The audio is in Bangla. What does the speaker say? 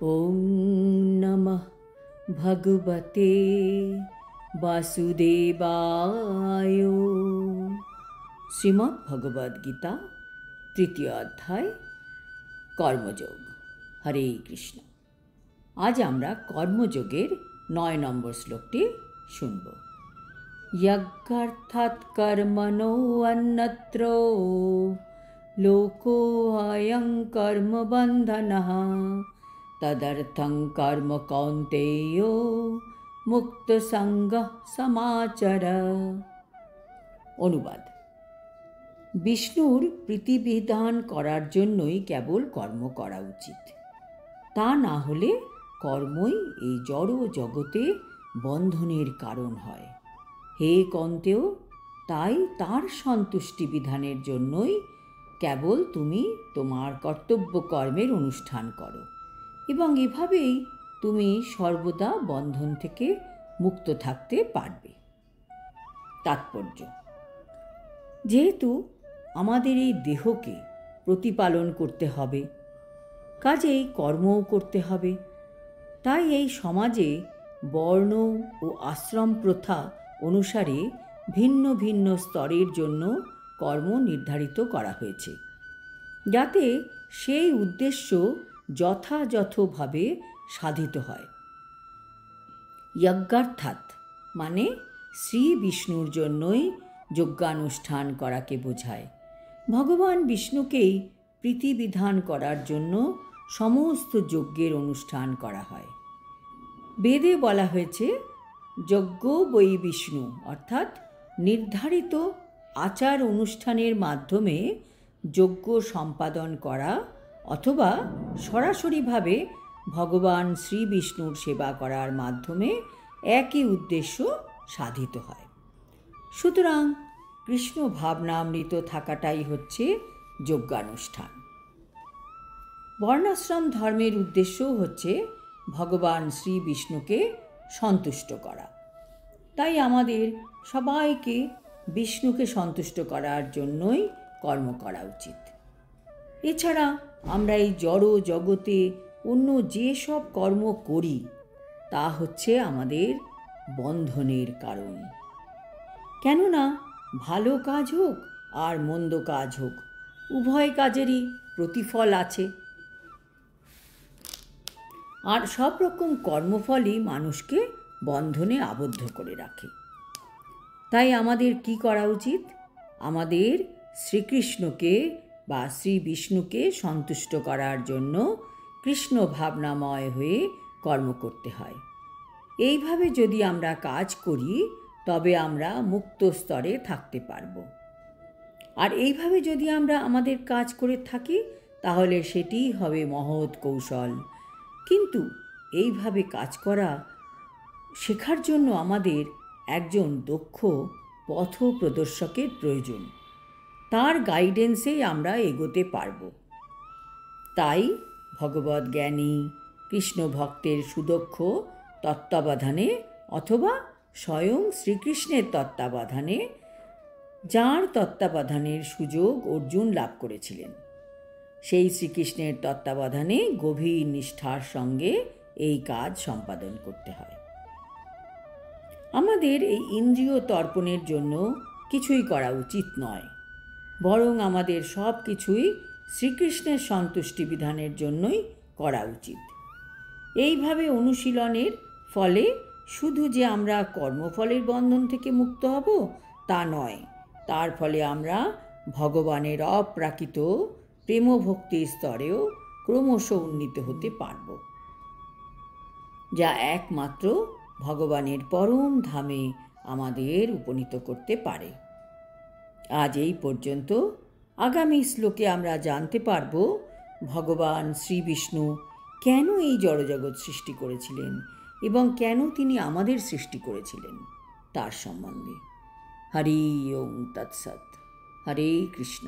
ওম নমঃ ভগবতে বাসুদেবায়। শ্রীমদ্ ভগবদ গীতা তৃতীয় অধ্যায় কর্মযোগ। হরে কৃষ্ণ। আজ আমরা কর্মযোগের 9 নম্বর শ্লোকটি শুনব। যজ্ঞার্থাৎ কর্মণো অন্যত্র লোকো অয়ং কর্মবন্ধনঃ তদর্থং কর্ম কৌন্তেয় মুক্ত সঙ্গঃ সমাচর। অনুবাদ: বিষ্ণুর প্রীতিবিধান করার জন্যই কেবল কর্ম করা উচিত। তা না হলে কর্মই এই জড় জগতে বন্ধনের কারণ হয়। হে কৌন্তেয়, তাই তার সন্তুষ্টি বিধানের জন্যই কেবল তুমি তোমার কর্তব্য কর্মের অনুষ্ঠান করো এবং এভাবেই তুমি সর্বদা বন্ধন থেকে মুক্ত থাকতে পারবে। তাৎপর্য: যেহেতু আমাদের এই দেহকে প্রতিপালন করতে হবে, কাজেই কর্মও করতে হবে। তাই এই সমাজে বর্ণ ও আশ্রম প্রথা অনুসারে ভিন্ন ভিন্ন স্তরের জন্য কর্ম নির্ধারিত করা হয়েছে, যাতে সেই উদ্দেশ্য যথাযথভাবে সাধিত হয়। যজ্ঞার্থাৎ মানে শ্রী বিষ্ণুর জন্যই যজ্ঞানুষ্ঠান করাকে বোঝায়। ভগবান বিষ্ণুকেই প্রীতিবিধান করার জন্য সমস্ত যজ্ঞের অনুষ্ঠান করা হয়। বেদে বলা হয়েছে, যজ্ঞ বৈ বিষ্ণু, অর্থাৎ নির্ধারিত আচার অনুষ্ঠানের মাধ্যমে যজ্ঞ সম্পাদন করা অথবা সরাসরিভাবে ভগবান শ্রী বিষ্ণুর সেবা করার মাধ্যমে একই উদ্দেশ্য সাধিত হয়। সুতরাং কৃষ্ণ ভাবনামৃত থাকাটাই হচ্ছে যজ্ঞানুষ্ঠান। বর্ণাশ্রম ধর্মের উদ্দেশ্যও হচ্ছে ভগবান শ্রী বিষ্ণুকে সন্তুষ্ট করা। তাই আমাদের সবাইকে বিষ্ণুকে সন্তুষ্ট করার জন্যই কর্ম করা উচিত। এছাড়া আমরা এই জড় জগতে অন্য যে সব কর্ম করি তা হচ্ছে আমাদের বন্ধনের কারণ। কেননা ভালো কাজ হোক আর মন্দ কাজ হোক, উভয় কাজেরই প্রতিফল আছে, আর সব রকম কর্মফলই মানুষকে বন্ধনে আবদ্ধ করে রাখে। তাই আমাদের কি করা উচিত? আমাদের শ্রীকৃষ্ণকে বা শ্রী বিষ্ণুকে সন্তুষ্ট করার জন্য কৃষ্ণ ভাবনাময় হয়ে কর্ম করতে হয়। এইভাবে যদি আমরা কাজ করি তবে আমরা মুক্ত স্তরে থাকতে পারব। আর এইভাবে যদি আমরা আমাদের কাজ করে থাকি তাহলে সেটিই হবে মহৎ কৌশল। কিন্তু এইভাবে কাজ করা শেখার জন্য আমাদের একজন দক্ষ পথ প্রদর্শকের প্রয়োজন। তার গাইডেন্সেই আমরা এগোতে পারব। তাই ভগবদ জ্ঞানী কৃষ্ণ ভক্তের সুদক্ষ তত্ত্বাবধানে অথবা স্বয়ং শ্রীকৃষ্ণের তত্ত্বাবধানে, যাঁর তত্ত্বাবধানের সুযোগ অর্জুন লাভ করেছিলেন, সেই শ্রীকৃষ্ণের তত্ত্বাবধানে গভীর নিষ্ঠার সঙ্গে এই কাজ সম্পাদন করতে হয়। আমাদের এই ইন্দ্রিয় তর্পণের জন্য কিছুই করা উচিত নয়, বরং আমাদের সব কিছুই শ্রীকৃষ্ণের সন্তুষ্টি বিধানের জন্যই করা উচিত। এইভাবে অনুশীলনের ফলে শুধু যে আমরা কর্মফলের বন্ধন থেকে মুক্ত হব তা নয়, তার ফলে আমরা ভগবানের অপ্রাকৃত প্রেমভক্তির স্তরেও ক্রমশ উন্নীত হতে পারব, যা একমাত্র ভগবানের পরম ধামে আমাদের উপনীত করতে পারে। আজ এই পর্যন্ত। আগামী শ্লোকে আমরা জানতে পারব ভগবান শ্রী বিষ্ণু কেন এই জড়জগৎ সৃষ্টি করেছিলেন এবং কেন তিনি আমাদের সৃষ্টি করেছিলেন তার সম্বন্ধে। হরি ওম তৎসৎ। হরে কৃষ্ণ।